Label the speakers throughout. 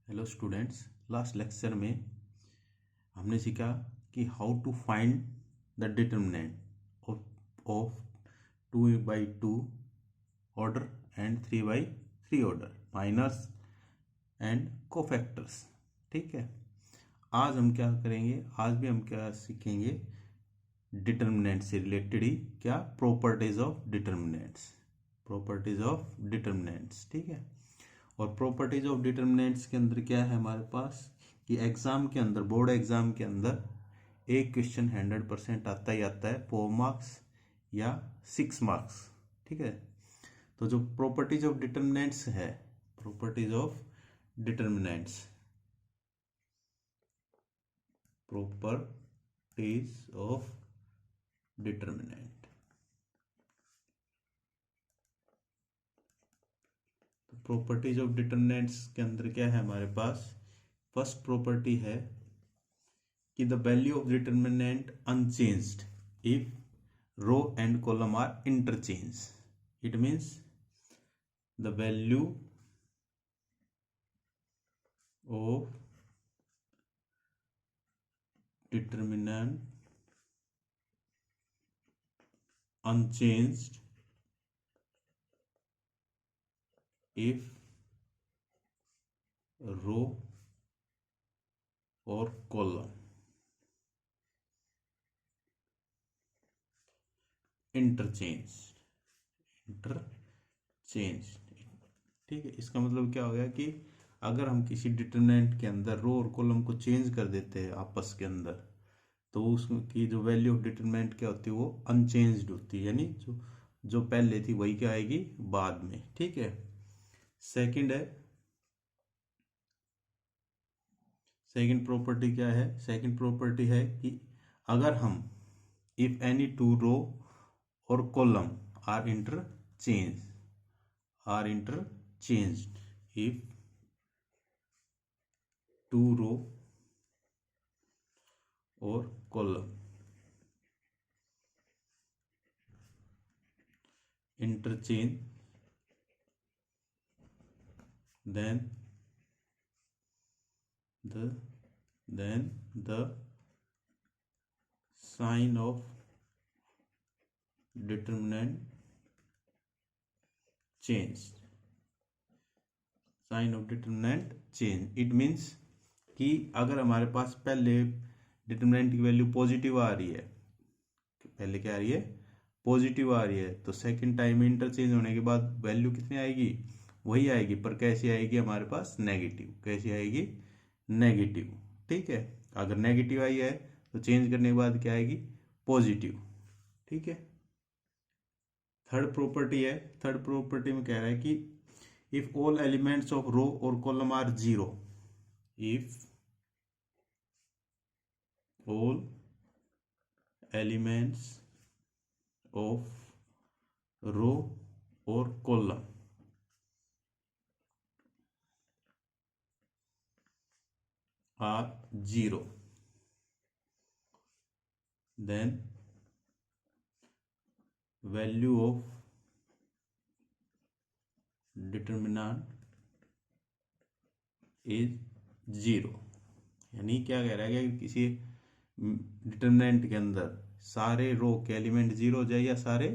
Speaker 1: Hello students, last lecture में हमने सीखा कि how to find the determinant of 2/2 order and 3/3 order minus and cofactors. ठीक है, आज हम क्या करेंगे? आज भी हम क्या सीखेंगे? डिटर्मिनेंट से रिलेटेड ही क्या properties of determinants, properties of determinants. ठीक है, और प्रॉपर्टीज ऑफ डिटर्मिनेंट्स के अंदर क्या है हमारे पास कि एग्जाम के अंदर, बोर्ड एग्जाम के अंदर एक क्वेश्चन 100% आता ही आता है, 4 मार्क्स या 6 मार्क्स। ठीक है, तो जो प्रॉपर्टीज ऑफ डिटर्मिनेंट्स है, properties of determinants, properties of determinant, properties of determinants के अंदर क्या है हमारे पास? फर्स्ट प्रॉपर्टी है कि the value of determinant unchanged if row and column are interchanged. It means the value of determinant unchanged if row or column interchanged। ठीक है, इसका मतलब क्या हो गया कि अगर हम किसी डिटरमिनेंट के अंदर रो और कॉलम को चेंज कर देते हैं आपस के अंदर, तो उसकी जो वैल्यू ऑफ डिटरमिनेंट क्या होती है, वो अनचेंज्ड होती है, यानी जो पहले थी वही क्या आएगी बाद में। ठीक है, सेकंड प्रॉपर्टी क्या है? सेकंड प्रॉपर्टी है कि अगर हम इफ एनी टू रो और column are interchanged, if two row और column interchange, then the sign of determinant change, sign of determinant change. It means कि अगर हमारे पास पहले डिटरमिनेंट की वैल्यू पॉजिटिव आ रही है, पहले क्या आ रही है? पॉजिटिव आ रही है, तो सेकंड टाइम इंटरचेंज होने के बाद वैल्यू कितनी आएगी? वही आएगी, पर कैसी आएगी हमारे पास? नेगेटिव। कैसी आएगी? नेगेटिव। ठीक है, अगर नेगेटिव आई है तो चेंज करने के बाद क्या आएगी? पॉजिटिव। ठीक है, थर्ड प्रॉपर्टी है। थर्ड प्रॉपर्टी में कह रहा है कि if all elements of row और column are zero, if all elements of row और column are zero, then value of determinant is zero. यानी क्या कह रहा है कि किसी डिटरमिनेंट के अंदर सारे रो के एलिमेंट जीरो हो जाए या सारे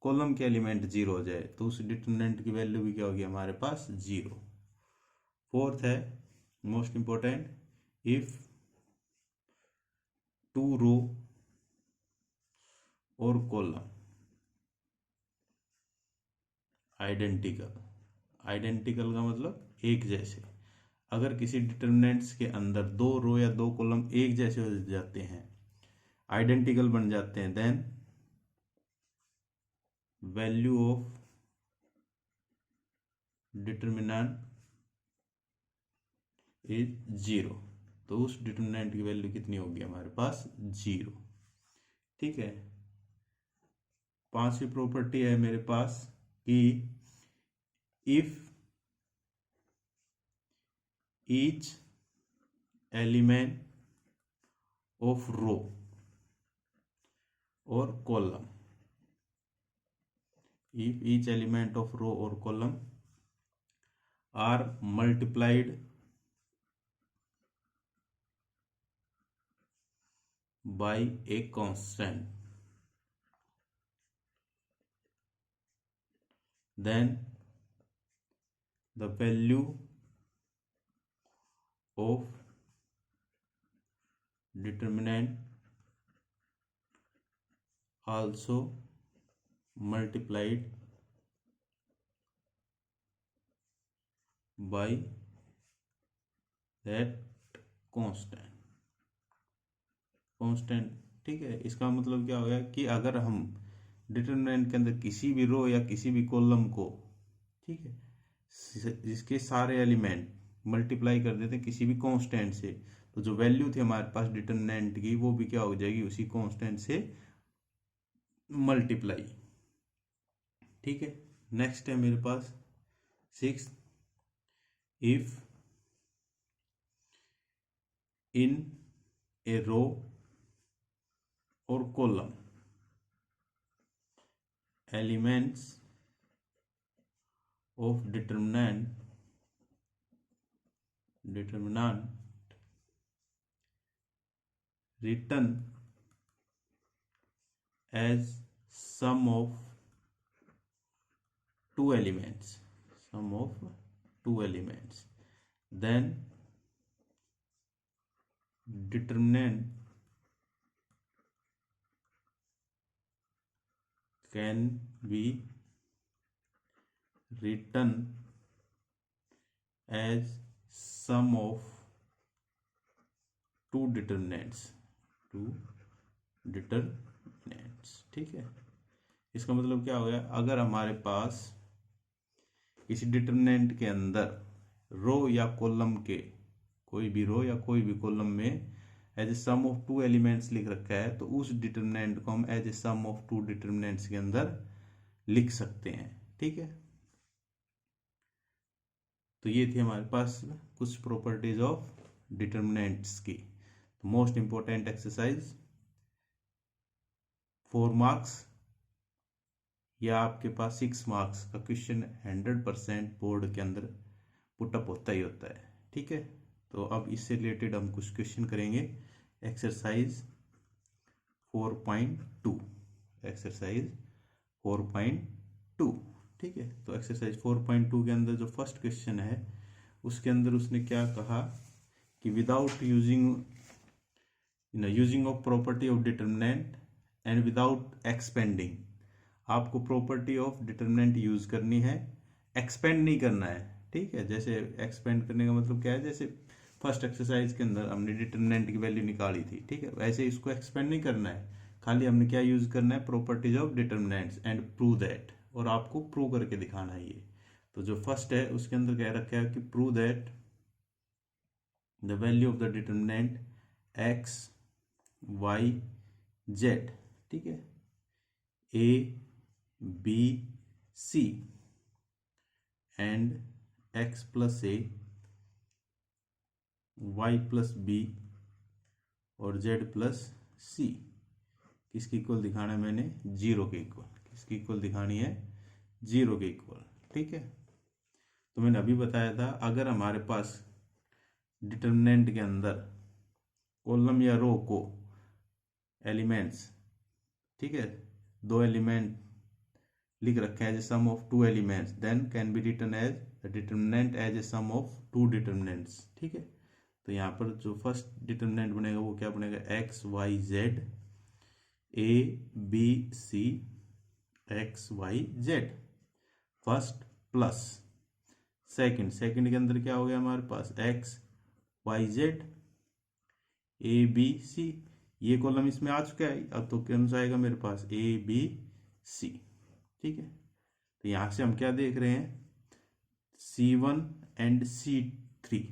Speaker 1: कॉलम के एलिमेंट जीरो हो जाए, तो उस डिटरमिनेंट की वैल्यू भी क्या होगी हमारे पास? जीरो। फोर्थ है most important, if two row और कॉलम आइडेंटिकल का मतलब एक जैसे, अगर किसी डिटरमिनेंट्स के अंदर दो रो या दो कॉलम एक जैसे हो जाते हैं, आइडेंटिकल बन जाते हैं, then value of determinant is zero. तो उस डिटरमिनेंट की वैल्यू कितनी होगी हमारे पास? जीरो। ठीक है, पांचवी प्रॉपर्टी है मेरे पास कि if each element of row or column, if each element of row or column are multiplied by a constant, then the value of determinant also multiplied by that constant। ठीक है, इसका मतलब क्या हो गया कि अगर हम डिटरमिनेंट के अंदर किसी भी रो या किसी भी कॉलम को, ठीक है, जिसके सारे एलिमेंट मल्टीप्लाई कर देते हैं किसी भी कांस्टेंट से, तो जो वैल्यू थी हमारे पास डिटरमिनेंट की वो भी क्या हो जाएगी, उसी कांस्टेंट से मल्टीप्लाई। ठीक है, नेक्स्ट है मेरे पास 6, इफ इन ए रो और column elements of determinant written as sum of two elements, then determinant can be written as sum of two determinants। ठीक है, इसका मतलब क्या हो गया, अगर हमारे पास किसी डिटरमिनेंट के अंदर रो या कॉलम के, कोई भी रो या कोई भी कॉलम में as a sum of two elements लिख रखा है, तो उस डिटरमिनेंट को हम as a sum of two determinants के अंदर लिख सकते हैं। ठीक है, तो ये थी हमारे पास कुछ प्रॉपर्टीज ऑफ डिटरमिनेंट्स की। तो मोस्ट इंपॉर्टेंट एक्सरसाइज 4 मार्क्स या आपके पास 6 मार्क्स का क्वेश्चन 100% बोर्ड के अंदर पुटअप होता ही होता है। ठीक है, तो अब इससे रिलेटेड हम कुछ क्वेश्चन करेंगे। Exercise 4.2, exercise 4.2। ठीक है, तो एक्सरसाइज 4.2 के अंदर जो फर्स्ट क्वेश्चन है उसके अंदर उसने क्या कहा कि without using of property of determinant and without expanding, आपको प्रॉपर्टी ऑफ डिटरमिनेंट यूज करनी है, एक्सपेंड नहीं करना है। ठीक है, जैसे एक्सपेंड करने का मतलब क्या है, जैसे फर्स्ट एक्सरसाइज के अंदर हमने डिटरमिनेंट की वैल्यू निकाली थी, ठीक है, वैसे इसको एक्सपेंड नहीं करना है, खाली हमने क्या यूज करना है, properties of determinants and prove that, और आपको प्रूव करके दिखाना है ये। तो जो फर्स्ट है उसके अंदर कह रखा है कि prove that the value of the determinant X Y Z, ठीक है, A B C and X plus A Y plus B और जेड प्लस सी किसके इक्वल दिखाना है, मैंने जीरो के इक्वल। किसकी इक्वल दिखानी है, जीरो के इक्वल। ठीक है, तो मैंने अभी बताया था अगर हमारे पास डिटरमिनेंट के अंदर कॉलम या रो को एलिमेंट्स, ठीक है, दो एलिमेंट लिख रखे हैं as a sum of two elements, then can be written as the determinant as a sum of two determinants. ठीक है, तो यहाँ पर जो फर्स्ट डिटरमिनेंट बनेगा वो क्या बनेगा, X Y Z A B C X Y Z first plus second के अंदर क्या हो गया हमारे पास, X Y Z A B C, ये कॉलम इसमें आ चुका है, अब तो कौन सा आएगा मेरे पास, ए बी सी। ठीक है, तो यहां से हम क्या देख रहे हैं, C1 and C3,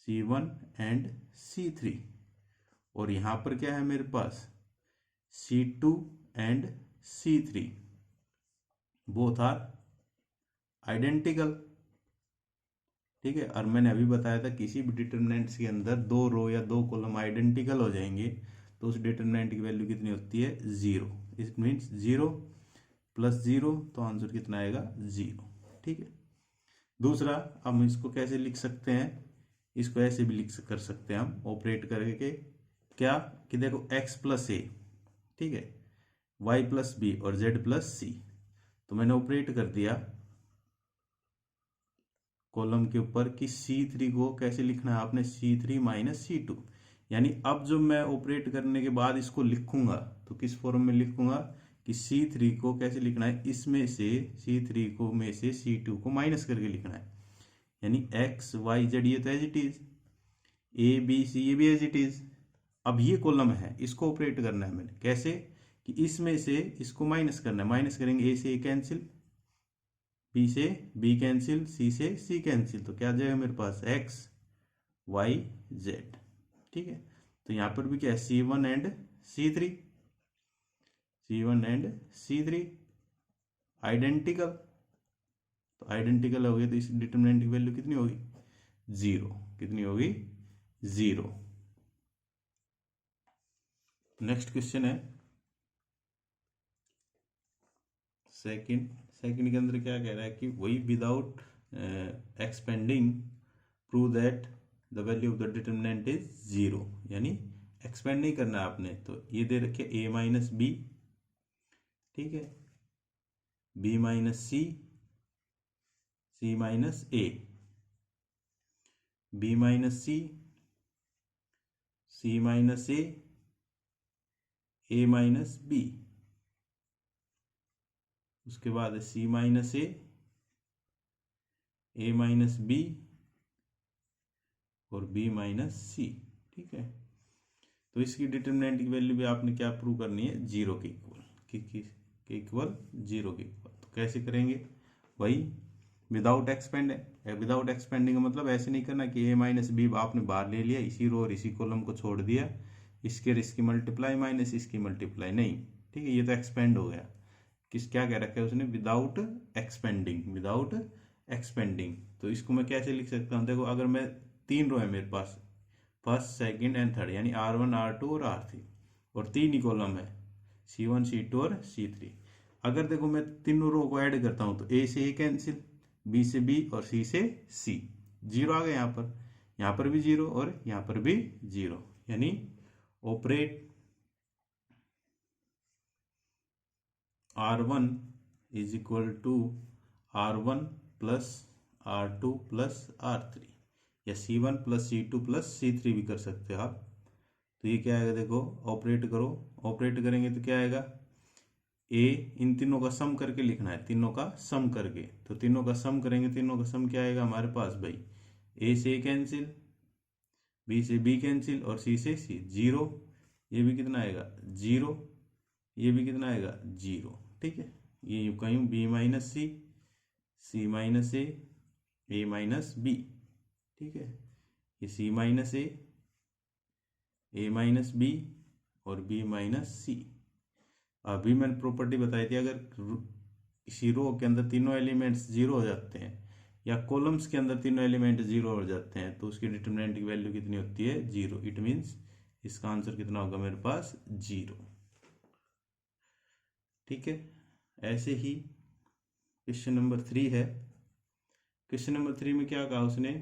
Speaker 1: C1 and C3, और यहां पर क्या है मेरे पास, C2 and C3, both are identical. ठीक है, और मैंने अभी बताया था किसी भी डिटरमिनेंट्स के अंदर दो रो या दो कॉलम आइडेंटिकल हो जाएंगे तो उस डिटरमिनेंट की वैल्यू कितनी होती है, zero. It means zero plus zero, तो आंसर कितना आएगा, जीरो। ठीक है, दूसरा हम इसको कैसे लिख सकते हैं, इसको ऐसे भी कर सकते हैं हम ऑपरेट करके क्या कि देखो x प्लस ए, ठीक है, y प्लस बी और z प्लस सी। तो मैंने ऑपरेट कर दिया कॉलम के ऊपर कि C3 को कैसे लिखना है आपने, C3 माइनस C2। यानी अब जो मैं ऑपरेट करने के बाद इसको लिखूंगा तो किस फॉर्म में लिखूंगा कि C3 को कैसे लिखना है, इसमें से C3 को में से C2 को माइनस करके लिखना है। यानी x y z ये तो as it is, A B C ये भी एज इट इज। अब ये कॉलम है, इसको ऑपरेट करना है मैंने कैसे कि इसमें से इसको माइनस करना है। माइनस करेंगे ए से ए कैंसिल, बी से बी कैंसिल, सी से सी कैंसिल, तो क्या आ जाएगा मेरे पास एक्स वाई जेड। ठीक है, तो यहां पर भी क्या है C1 and C3, C1 and C3 identical. तो आइडेंटिकल हो गए तो इस डिटरमिनेंट की वैल्यू कितनी होगी, जीरो। कितनी होगी, जीरो। नेक्स्ट क्वेश्चन है सेकंड। सेकंड के अंदर क्या कह रहा है कि वही without expanding prove that the value of the determinant is zero. यानी एक्सपेंड नहीं करना है आपने, तो ये दे रखे a माइनस बी, ठीक है, b माइनस सी, c माइनस ए, b माइनस सी, c माइनस ए माइनस बी, उसके बाद c माइनस ए माइनस बी और b माइनस सी। ठीक है, तो इसकी डिटरमिनेंट की वैल्यू भी आपने क्या प्रूव करनी है, जीरो के इक्वल, के इक्वल, जीरो के इक्वल। तो कैसे करेंगे, वही विदाउट एक्सपेंड है। विदाउट एक्सपेंडिंग का मतलब ऐसे नहीं करना कि a माइनस बी आपने बाहर ले लिया, इसी रो और इसी कॉलम को छोड़ दिया, इसके और इसकी मल्टीप्लाई माइनस इसकी मल्टीप्लाई, नहीं। ठीक है, ये तो एक्सपेंड हो गया। क्या कह रखा है उसने, विदाउट एक्सपेंडिंग, विदाउट एक्सपेंडिंग। तो इसको मैं कैसे लिख सकता हूँ, देखो अगर मैं तीन रो है मेरे पास, फर्स्ट सेकंड एंड थर्ड, यानी R1 R2 और R3, और तीन ही कॉलम है C1 C2 और C3। अगर देखो मैं तीनों रो को ऐड करता हूं तो A से A कैंसिल, B से B और C से C, जीरो आ गया यहाँ पर भी जीरो और यहाँ पर भी जीरो। यानी operate R1 is equal to R1 plus R2 plus R3, या C1 plus C2 plus C3 भी कर सकते हो आप। तो ये क्या आएगा, देखो ऑपरेट करो, ऑपरेट करेंगे तो क्या आएगा, ए इन तीनों का सम करके लिखना है, तीनों का सम करके। तो तीनों का सम करेंगे, तीनों का सम क्या आएगा हमारे पास भाई, ए से ए कैंसिल, बी से बी कैंसिल और सी से सी, जीरो। ये भी कितना आएगा, जीरो। ये भी कितना आएगा, जीरो। ठीक है, ये यूं कहीं बी माइनस सी माइनस ए माइनस बी। ठीक है, ये सी माइनस ए माइनस बी और बी माइनस सी। अभी मैंने प्रॉपर्टी बताई थी, अगर किसी रो के अंदर तीनों एलिमेंट्स जीरो हो जाते हैं या कॉलम्स के अंदर तीनों एलिमेंट जीरो हो जाते हैं तो उसकी डिटरमिनेंट की वैल्यू कितनी होती है, जीरो। इट मीन्स इसका आंसर कितना होगा मेरे पास, जीरो। ठीक है, ऐसे ही क्वेश्चन नंबर 3 है। क्वेश्चन नंबर 3 में क्या कहा उसने,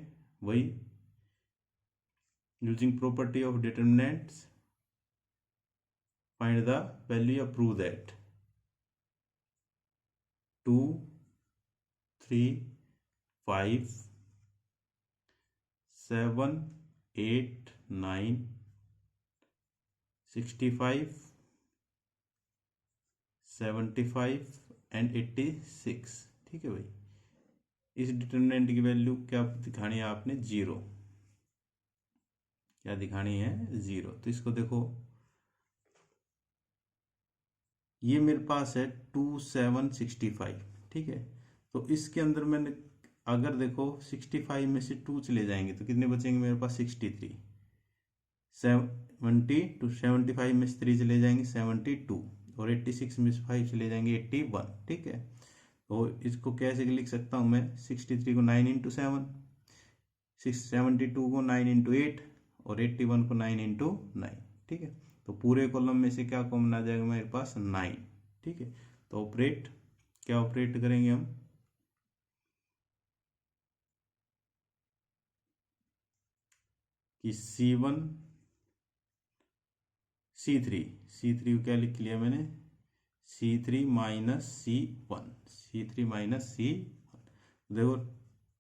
Speaker 1: वही using property of determinants find the value या प्रूव दैट 2 3 5 7 8 9 65 75 एंड 86। ठीक है भाई, इस डिटरमिनेंट की वैल्यू क्या दिखानी है आपने, जीरो। क्या दिखानी है, जीरो। तो इसको देखो, ये मेरे पास है 2765। ठीक है, तो इसके अंदर मैंने अगर देखो 65 में से 2 चले जाएंगे तो कितने बचेंगे मेरे पास, 63। 75 में से 3 चले जाएंगे 72, और 86 में से 5 चले जाएंगे 81। ठीक है, तो इसको कैसे लिख सकता हूँ मैं, 63 को 9 इंटू 7, 72 को 9 इंटू 8 और 81 को 9 इंटू 9। ठीक है, तो पूरे कॉलम में से क्या कॉमन आ जाएगा मेरे पास, 9। ठीक है, तो ऑपरेट, क्या ऑपरेट करेंगे हम, कि C1 C3 को क्या लिख लिया मैंने, C3 माइनस C1 देखो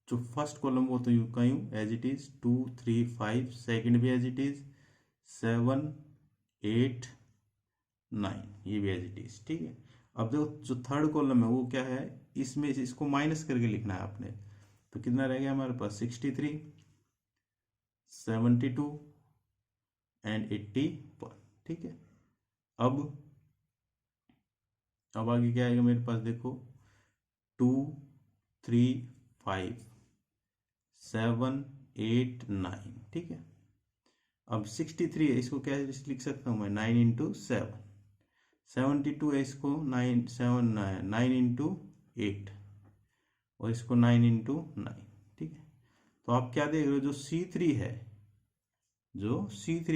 Speaker 1: जो फर्स्ट कॉलम वो तो यूं का यूं एज इट इज 2 3 5, सेकेंड भी एज इट इज 7 8 9, ये भी एज इट इज। ठीक है, अब देखो जो थर्ड कॉलम है वो क्या है, इसमें इसको माइनस करके लिखना है आपने। तो कितना रह गया हमारे पास 63 72 एंड 81। ठीक है, अब आगे क्या आएगा मेरे पास, देखो 2 3 5 7 8 9। ठीक है, अब 63 है, इसको क्या लिख सकता हूँ मैं, 9 इंटू 7। 72 है, इसको 9 इंटू 8, और इसको 9 इंटू 9। ठीक है, तो आप क्या देख रहे हो, जो C3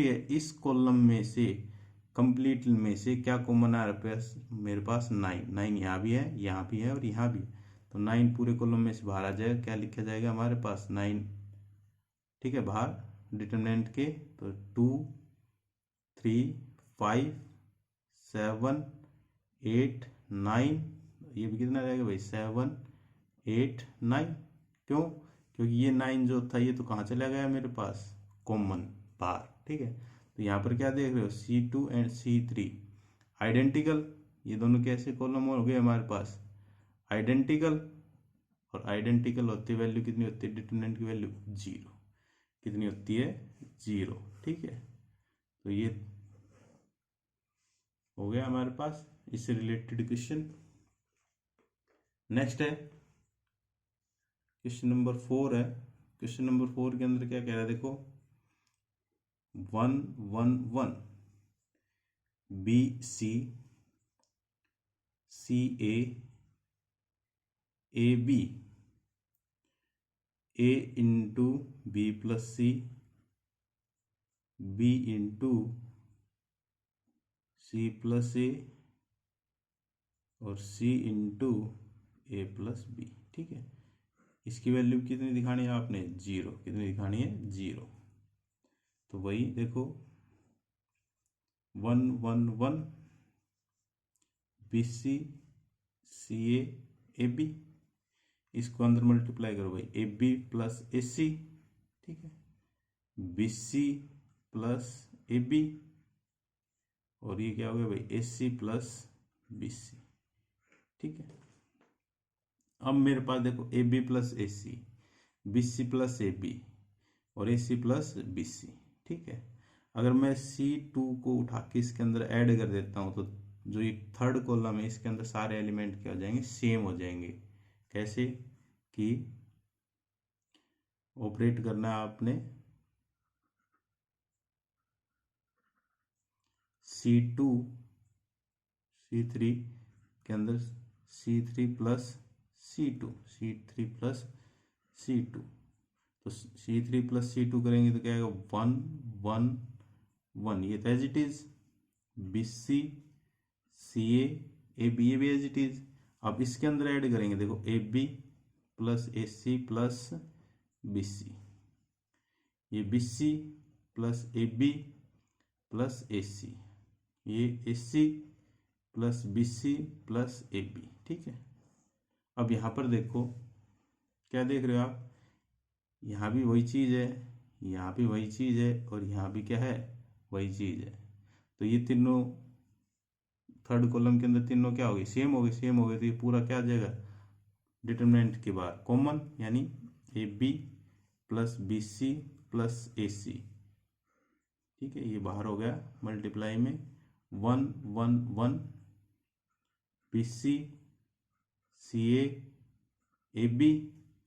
Speaker 1: है, इस कॉलम में से कंप्लीट में से क्या कॉमन आ रहा है मेरे पास, 9 यहाँ भी है, यहाँ भी है और यहाँ भी है। तो 9 पूरे कॉलम में से बाहर आ जाएगा, क्या लिखा जाएगा हमारे पास 9। ठीक है, बाहर डिटरमिनेंट के, तो 2 3 5 7 8 9, ये भी कितना रहेगा भाई 7 8 9। क्यों, क्योंकि ये 9 जो था ये तो कहाँ चला गया मेरे पास, कॉमन बाहर। ठीक है, तो यहाँ पर क्या देख रहे हो, C2 एंड C3 आइडेंटिकल, ये दोनों कैसे कॉलम हो गए हमारे पास, आइडेंटिकल। और आइडेंटिकल होती वैल्यू कितनी होती है, डिटरमिनेंट की वैल्यू 0, कितनी होती है 0। ठीक है, तो ये हो गया हमारे पास इससे रिलेटेड क्वेश्चन। नेक्स्ट है क्वेश्चन नंबर 4 है। क्वेश्चन नंबर 4 के अंदर क्या कह रहा है, देखो 1 1 1 BC CA AB A into B plus C B into C plus A और C into A plus B। ठीक है, इसकी वैल्यू कितनी दिखानी है आपने, 0, कितनी दिखानी है 0। तो वही देखो 1 1 1 BC CA AB, इसको अंदर मल्टीप्लाई करो भाई, AB प्लस AC। ठीक है, BC प्लस AB, और ये क्या हो गया भाई AC प्लस BC। ठीक है, अब मेरे पास देखो AB plus AC, BC plus AB और AC प्लस BC। ठीक है, अगर मैं C2 को उठा के इसके अंदर ऐड कर देता हूँ, तो जो ये थर्ड कॉलम है इसके अंदर सारे एलिमेंट क्या हो जाएंगे, सेम हो जाएंगे। कैसे कि ऑपरेट करना है आपने C2 C3 के अंदर C3 प्लस C2 तो C3 प्लस C2 करेंगे तो क्या आएगा 1 1 1, ये तो as it is. BC CA AB ये भी एज इट इज। अब इसके अंदर ऐड करेंगे, देखो AB plus AC plus BC, ये BC plus AB plus AC, ये AC plus BC plus AB। ठीक है, अब यहाँ पर देखो क्या देख रहे हो आप, यहाँ भी वही चीज़ है, यहाँ भी वही चीज़ है, और यहाँ भी क्या है, वही चीज़ है। तो ये तीनों थर्ड कॉलम के अंदर तीनों क्या हो गई, सेम हो गई। तो ये पूरा क्या आ जाएगा, डिटरमिनेंट के बाहर कॉमन, यानी AB plus BC plus AC। ठीक है, ये बाहर हो गया मल्टीप्लाई में 1 1 1 BC CA AB,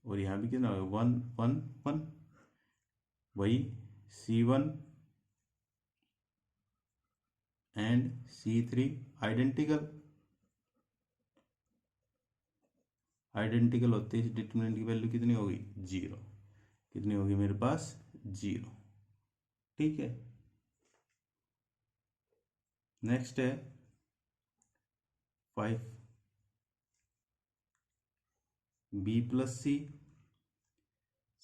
Speaker 1: और यहाँ भी कितना होगा 1 1 1, वही C1 एंड C3 आइडेंटिकल होते हैं, डिटरमिनेंट की वैल्यू कितनी होगी 0, कितनी होगी मेरे पास 0। ठीक है, नेक्स्ट है 5 B plus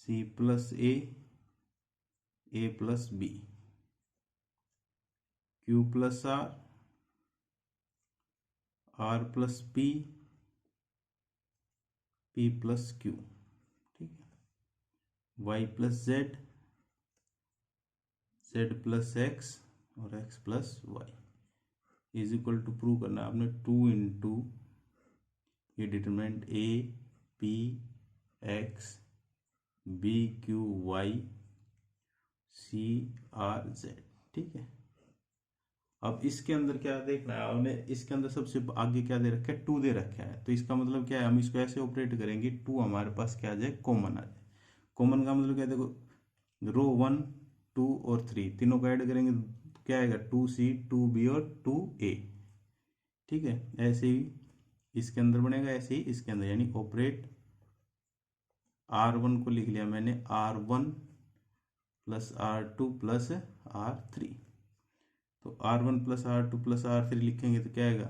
Speaker 1: C plus A plus B। Q plus R plus P, P plus Q, ठीक है, Y plus Z, Z plus X और X plus Y is equal to prove करना है आपने 2 इंटू ये determinant A P X B Q Y C R Z, ठीक है। अब इसके अंदर क्या देखना है आपने, इसके अंदर सबसे आगे क्या दे रखा है, 2 दे रखा है, तो इसका मतलब क्या है, हम इसको ऐसे ऑपरेट करेंगे 2 हमारे पास क्या आ जाए, कॉमन आ जाए। कॉमन का मतलब क्या है, देखो रो 1 2 और 3 तीनों को ऐड करेंगे तो क्या आएगा, 2C 2B और 2A, ठीक है। ऐसे ही इसके अंदर बनेगा, ऐसे ही इसके अंदर, यानी ऑपरेट R1 को लिख लिया मैंने R1 plus R2 plus R3, तो R1 plus R2 plus R3 लिखेंगे तो क्या आएगा,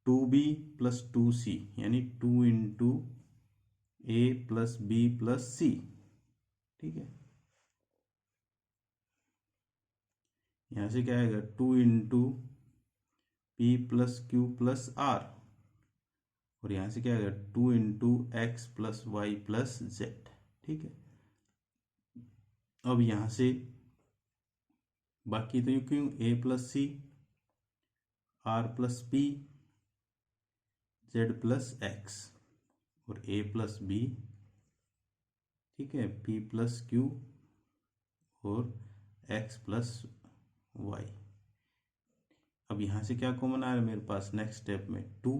Speaker 1: 2B प्लस 2C, यानी 2 into A plus B plus C, ठीक है। यहाँ से क्या आएगा, 2 into P plus Q plus R, और यहाँ से क्या आएगा, 2 into X plus Y plus Z, ठीक है। अब यहाँ से बाकी तो यू क्यों, A plus C, R plus P, Z plus X और ए प्लस बी, ठीक है, पी प्लस क्यू और एक्स प्लस वाई। अब यहाँ से क्या कॉमन आ रहा है मेरे पास, नेक्स्ट स्टेप में 2,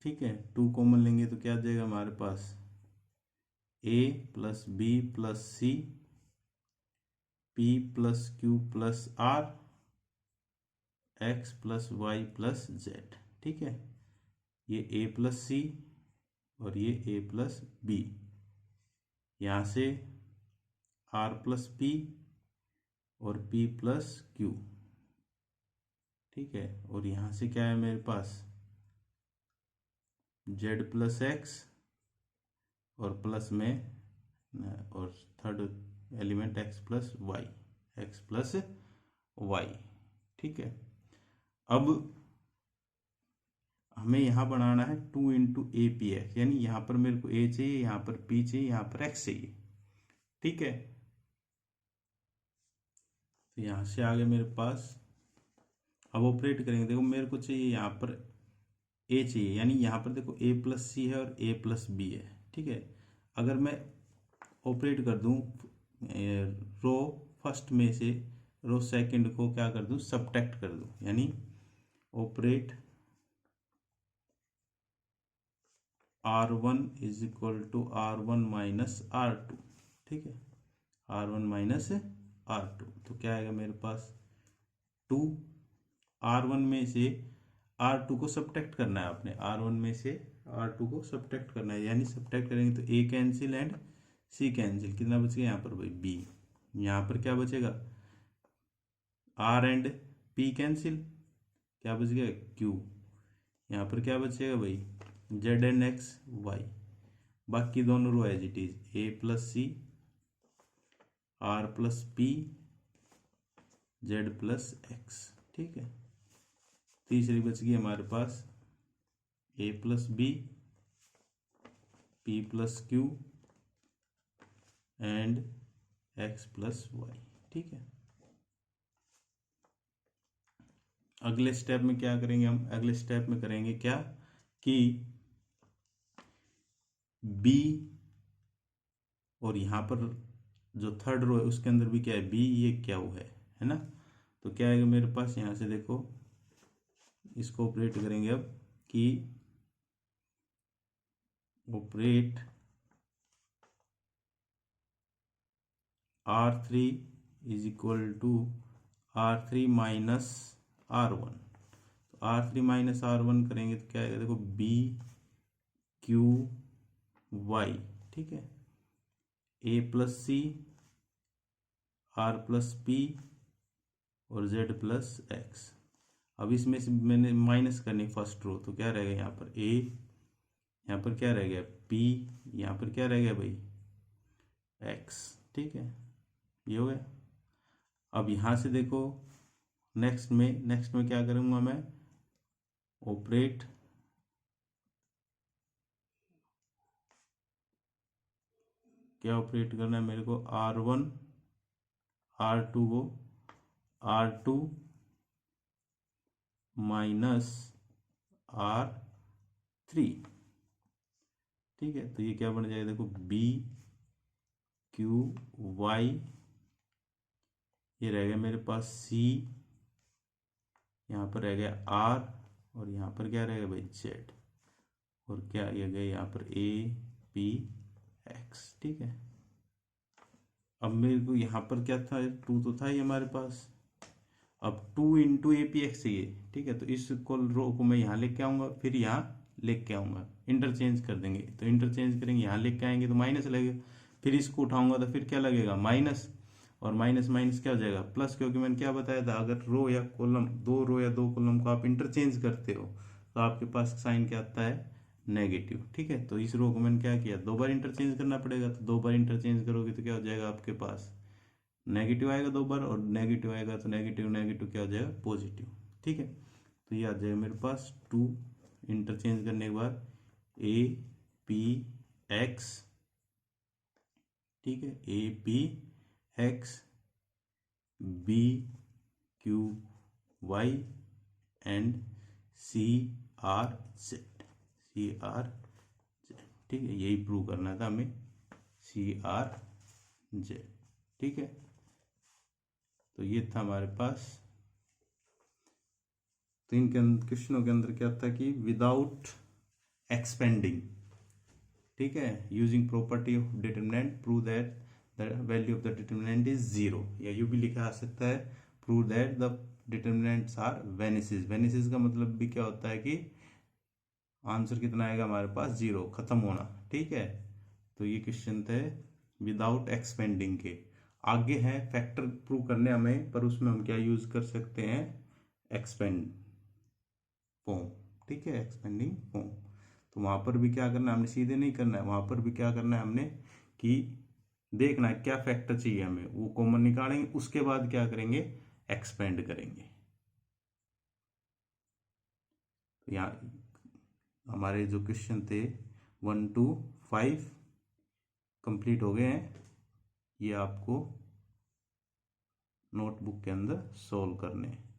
Speaker 1: ठीक है, 2 कॉमन लेंगे तो क्या आ जाएगा हमारे पास, A plus B plus C, P plus Q plus R, X plus Y plus Z, ठीक है। ये ए प्लस सी और ये ए प्लस बी, यहाँ से आर प्लस पी और पी प्लस क्यू, ठीक है, और यहाँ से क्या है मेरे पास, जेड प्लस एक्स और प्लस में और third element X plus Y, X plus Y, ठीक है। अब हमें यहाँ बनाना है 2 इंटू ए पी एक्स, यानी यहाँ पर मेरे को ए चाहिए, यहाँ पर पी चाहिए, यहाँ पर एक्स चाहिए, ठीक है। तो यहाँ से आगे मेरे पास अब ऑपरेट करेंगे, देखो मेरे को चाहिए यहाँ पर ए चाहिए, यानी यहाँ पर देखो ए प्लस सी है और ए प्लस बी है, ठीक है। अगर मैं ऑपरेट कर दूँ रो फर्स्ट में से रो सेकंड को क्या कर दूँ, सबट्रैक्ट कर दूँ, यानी operate R1 is equal to R1 minus R2, ठीक है, R1 माइनस R2, तो क्या आएगा मेरे पास 2, R1 में से R2 को सबट्रैक्ट करना है आपने, R1 में से R2 को सबट्रैक्ट करना है, यानी सबट्रैक्ट करेंगे तो A cancel and C cancel, कितना बच गया यहाँ पर भाई B, यहाँ पर क्या बचेगा, R एंड P कैंसिल, क्या बच गया Q, यहाँ पर क्या बचेगा भाई जेड एंड एक्स वाई, बाकी दोनों row as it is, A plus C, R plus P, Z plus X, ठीक है। तीसरी बच गई हमारे पास A plus B, P plus Q and X plus Y, ठीक है। अगले स्टेप में क्या करेंगे हम, अगले स्टेप में करेंगे क्या कि बी और यहाँ पर जो थर्ड रो है उसके अंदर भी क्या है बी, ये क्या वो है ना, तो क्या आएगा मेरे पास, यहाँ से देखो इसको ऑपरेट करेंगे अब कि operate R3 is equal to R3 minus R1, तो R3 माइनस R1 करेंगे तो क्या आएगा, देखो बी क्यू वाई, ठीक है, A plus C, R plus P और जेड प्लस एक्स। अब इसमें से मैंने माइनस करनी फर्स्ट रो, तो क्या रहेगा यहाँ पर ए, यहाँ पर क्या रह गया पी, यहाँ पर क्या रह गया भाई एक्स, ठीक है, ये हो गया। अब यहाँ से देखो नेक्स्ट में क्या करूँगा मैं, ऑपरेट क्या ऑपरेट करना है मेरे को, R1 R2 को R2 माइनस R3, ठीक है। तो ये क्या बन जाएगा देखो, B Q Y, ये रह गया मेरे पास C, यहाँ पर रह गया R, और यहाँ पर क्या रहेगा भाई Z, और क्या ये गया यहाँ पर A P X, ठीक है। अब मेरे को यहाँ पर क्या था, 2 तो था ही हमारे पास, अब 2 इंटू ए पी एक्स चाहिए, ठीक है। तो इस रो को मैं यहाँ लेके आऊँगा, फिर यहाँ लेके आऊँगा, इंटरचेंज कर देंगे। तो इंटरचेंज करेंगे, यहाँ लेके आएंगे तो माइनस लगेगा, फिर इसको उठाऊंगा तो फिर क्या लगेगा, माइनस, और माइनस माइनस क्या हो जाएगा, प्लस, क्योंकि मैंने क्या बताया था, अगर रो या कॉलम, 2 रो या 2 कॉलम को आप इंटरचेंज करते हो तो आपके पास साइन क्या आता है, नेगेटिव, ठीक है। तो इस रो को मैंने क्या किया, 2 बार इंटरचेंज करना पड़ेगा, तो 2 बार इंटरचेंज करोगे तो क्या हो जाएगा, आपके पास नेगेटिव आएगा 2 बार, और नेगेटिव आएगा तो नेगेटिव नेगेटिव क्या हो जाएगा, पॉजिटिव, ठीक है। तो ये आ जाएगा मेरे पास 2, इंटरचेंज करने के बाद ए पी एक्स, ठीक है, A P X B Q Y and C R Z, ठीक है। यही प्रूव करना था हमें, CR जेड, ठीक है। तो ये था हमारे पास। तो इन क्वेश्चनों के अंदर क्या था कि विदाउट एक्सपेंडिंग, ठीक है, using property of determinant prove that the value of the determinant is 0, या यू भी लिखा आ सकता है prove that the determinants are vanishes. Vanishes का मतलब भी क्या होता है कि आंसर कितना आएगा हमारे पास, 0, खत्म होना, ठीक है। तो ये क्वेश्चन थे विदाउट एक्सपेंडिंग के। आगे है फैक्टर प्रूव करने हमें, पर उसमें हम क्या यूज कर सकते हैं, एक्सपेंड फॉर्म, ठीक है, एक्सपेंडिंग फॉर्म। तो वहां पर भी क्या करना है, हमने सीधे नहीं करना है, वहां पर भी क्या करना है हमने कि देखना है क्या फैक्टर चाहिए हमें, वो कॉमन निकालेंगे, उसके बाद क्या करेंगे, एक्सपेंड करेंगे। तो यहाँ हमारे जो क्वेश्चन थे 1 to 5 कंप्लीट हो गए हैं, ये आपको नोटबुक के अंदर सोल्व करने हैं।